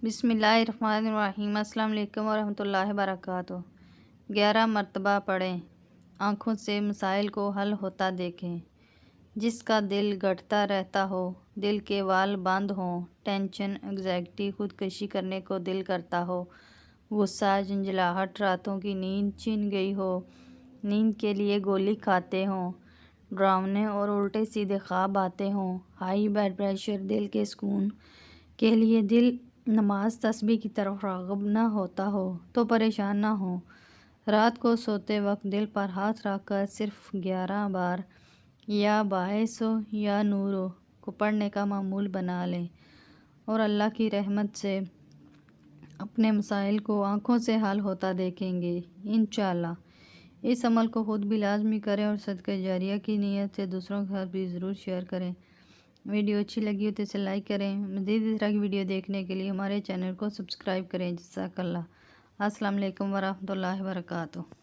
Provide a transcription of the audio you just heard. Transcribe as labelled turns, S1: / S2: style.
S1: بسم اللہ الرحمن الرحیم۔ السلام علیکم ورحمۃ اللہ وبرکاتہ۔ 11 مرتبہ پڑھیں، آنکھوں سے مسائل کو حل ہوتا دیکھیں۔ جس کا دل گھٹتا رہتا ہو، دل کے وال بند ہوں، ٹینشن، انگزائٹی، خودکشی کرنے کو دل کرتا ہو، غصہ، جھنجھلاہٹ، راتوں کی نیند چھن گئی ہو، نیند کے لیے گولی کھاتے ہوں، ڈراونے اور الٹے سیدھے خواب آتے ہوں، ہائی بلڈ پریشر، دل کے سکون کے لیے دل نماز تسبیح کی طرف راغب نہ ہوتا ہو تو پریشان نہ ہو۔ رات کو سوتے وقت دل پر ہاتھ رکھ کر صرف 11 بار یا باعثو یا نورو کو پڑھنے کا معمول بنا لیں اور اللہ کی رحمت سے اپنے مسائل کو آنکھوں سے حل ہوتا دیکھیں گے انشاءاللہ۔ اس عمل کو خود بھی لازمی کریں اور صدقہ جاریہ کی نیت سے دوسروں کے ساتھ بھی ضرور شیئر کریں۔ ویڈیو اچھی لگی ہو تو اسے لائک کریں۔ مزید اس طرح کی ویڈیو دیکھنے کے لیے ہمارے چینل کو سبسکرائب کریں۔ جزاک اللہ۔ السلام علیکم ورحمۃ اللہ وبرکاتہ۔